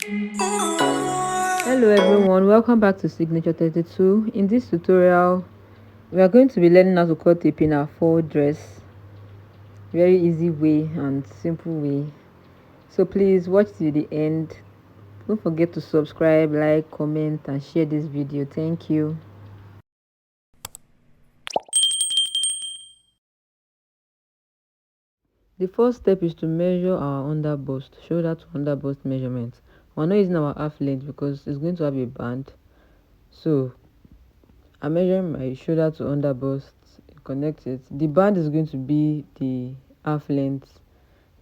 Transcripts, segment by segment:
Hello everyone, welcome back to Signature 32. In this tutorial, we are going to be learning how to cut a pinafore dress. Very easy way and simple way. So please watch till the end. Don't forget to subscribe, like, comment and share this video. Thank you. The first step is to measure our under bust, shoulder to under bust measurement. We're not using our half length because it's going to have a band. So I'm measuring my shoulder to under bust, connect it. The band is going to be the half length,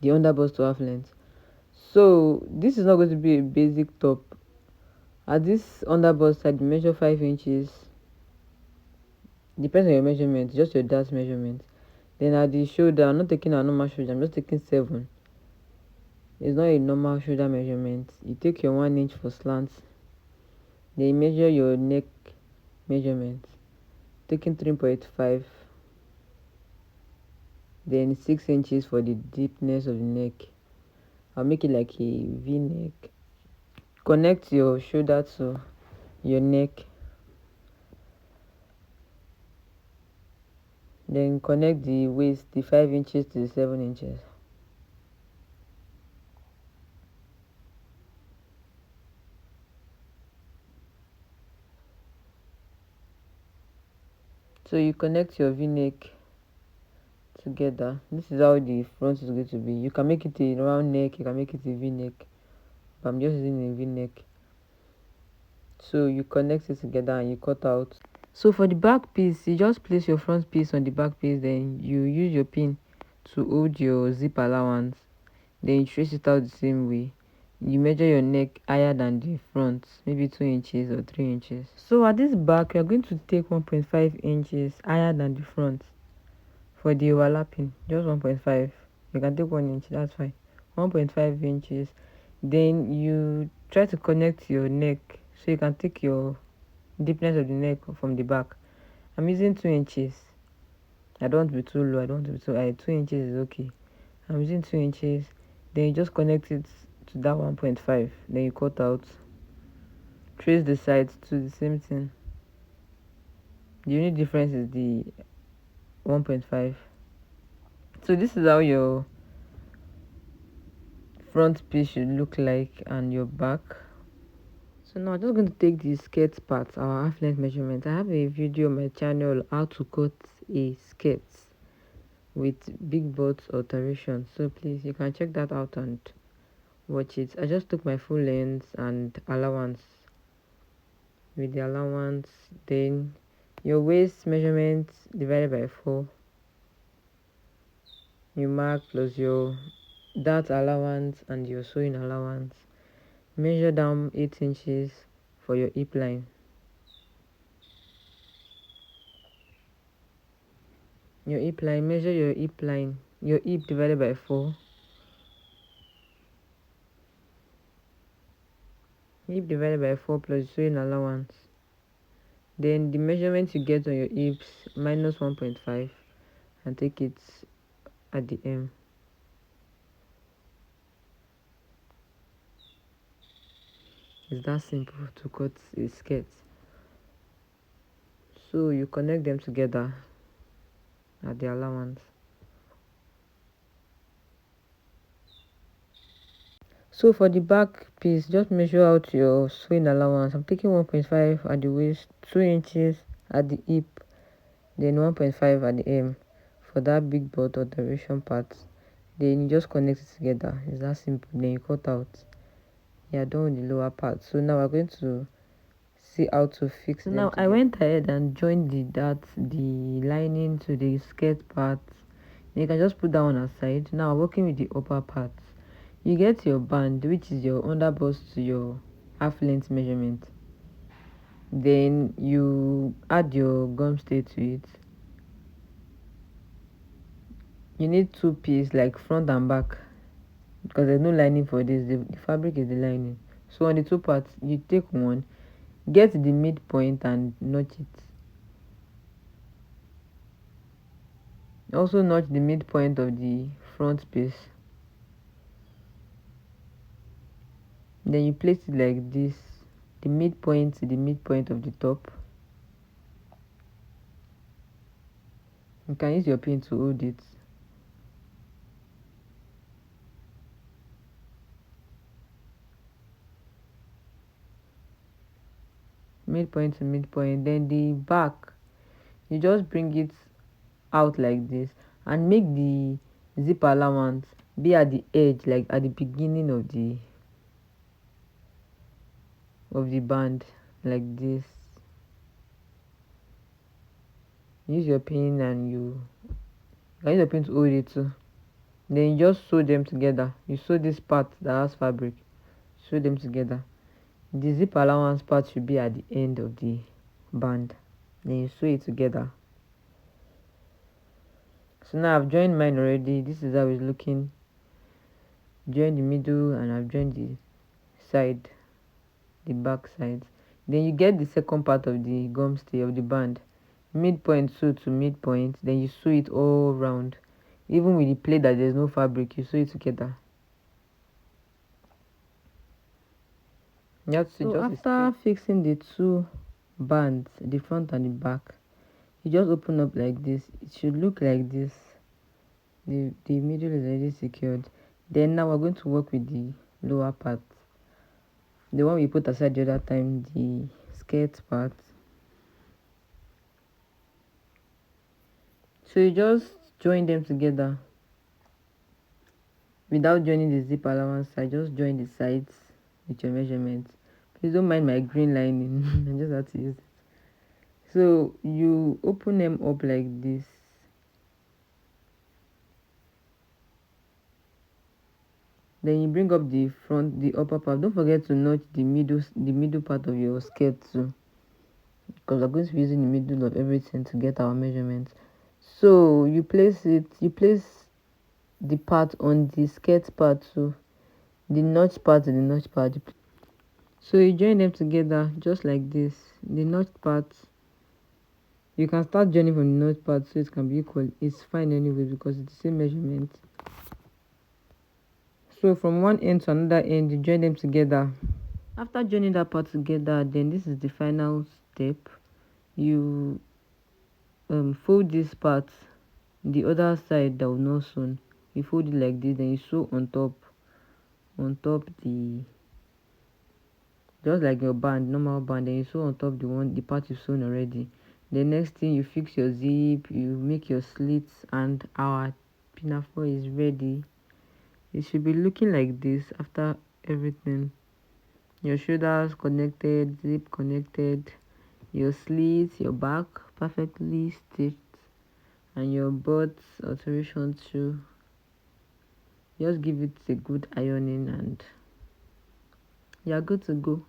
the under bust to half length. So this is not going to be a basic top. At this under bust side, measure 5 inches. Depends on your measurement, just your dart measurement. Then at the shoulder, I'm not taking a normal shoulder, I'm just taking 7. It's not a normal shoulder measurement. You take your 1 inch for slant. Then you measure your neck measurement, taking 3.5. Then 6 inches for the deepness of the neck. I'll make it like a V neck. Connect your shoulder to your neck. Then connect the waist, the 5 inches to the 7 inches. So you connect your V neck together. This is how the front is going to be. You can make it a round neck, you can make it a V neck, but I'm just using a V neck. So you connect it together and you cut out. So for the back piece, you just place your front piece on the back piece, then you use your pin to hold your zip allowance, then you trace it out the same way. You measure your neck higher than the front, maybe 2 inches or 3 inches. So at this back, you're going to take 1.5 inches higher than the front for the overlapping, just 1.5. You can take 1 inch, that's fine. 1.5 inches. Then you try to connect your neck so you can take your deepness of the neck from the back. I'm using 2 inches. I don't want to be too low, I don't want to be too high. 2 inches is okay. I'm using 2 inches. Then you just connect it to that 1.5. Then you cut out. Trace the sides to the same thing. The only difference is the 1.5. So this is how your front piece should look like and your back. So now I'm just going to take the skirt part, our half length measurement. I have a video on my channel how to cut a skirt with big butts alteration, so please you can check that out and watch it. I just took my full length and allowance. With the allowance, then your waist measurement divided by 4, you mark, plus your dart allowance and your sewing allowance. Measure down 8 inches for your hip line. Your hip line, measure your hip line, your hip divided by 4. Hip divided by 4 plus sewing allowance. Then the measurement you get on your hips minus 1.5 and take it at the M. It's that simple to cut a skirt. So you connect them together at the allowance. So for the back piece, just measure out your sewing allowance. I'm taking 1.5 at the waist, 2 inches at the hip, then 1.5 at the M for that big butt alteration part. Then you just connect it together. It's that simple. Then you cut out. Yeah, done with the lower part. So now we're going to see how to fix them. Now I went ahead and joined the lining to the skirt part. Then you can just put that one aside. Now working with the upper part, you get your band, which is your under bust to your half length measurement. Then you add your gum stay to it. You need 2 pieces, like front and back, because there's no lining for this. The fabric is the lining. So on the 2 parts, you take one, get the midpoint and notch it. Also notch the midpoint of the front piece. Then Then you place it like this, the midpoint to the midpoint of the top. You can use your pin to hold it. Midpoint to midpoint. Then the back, you just bring it out like this and make the zip allowance be at the edge, like at the beginning of the band, like this. Use your pin and you can use your pin to hold it too. Then you just sew them together. You sew this part that has fabric, sew them together. The zip allowance part should be at the end of the band. Then you sew it together. So now I've joined mine already. This is how it's looking. Join the middle and I've joined the side, the back sides. Then you get the second part of the gum stay of the band, midpoint sew to midpoint. Then you sew it all round, even with the plate that there's no fabric. You sew it together. So after fixing the two bands, the front and the back, you just open up like this. It should look like this. The middle is already secured. Then now we're going to work with the lower part, the one we put aside the other time, the skirt part. So you just join them together without joining the zip allowance. I just join the sides with your measurements. Please don't mind my green lining. I just have to use it. So you open them up like this. Then you bring up the front, the upper part. Don't forget to notch the middle part of your skirt too, because we're going to be using the middle of everything to get our measurements. So you place the part on the skirt part too, the notch part to the notch part. So you join them together just like this. The notch part, you can start joining from the notch part so it can be equal. It's fine anyway because it's the same measurement. So from one end to another end, you join them together. After joining that part together, then this is the final step. You fold this part, the other side that was not sewn. You fold it like this, then you sew on top the, just like your band, normal band. Then you sew on top the part you've sewn already. The next thing, you fix your zip, you make your slits, and our pinafore is ready. It should be looking like this after everything. Your shoulders connected, zip connected, your slits, your back perfectly stitched, and your butt alteration too. Just give it a good ironing and you're good to go.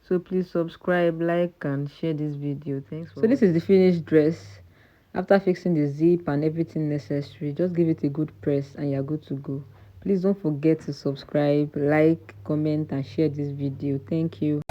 So please subscribe, like, and share this video. Thanks for watching. This is the finished dress. After fixing the zip and everything necessary, just give it a good press and you're good to go. Please don't forget to subscribe, like, comment, and share this video. Thank you.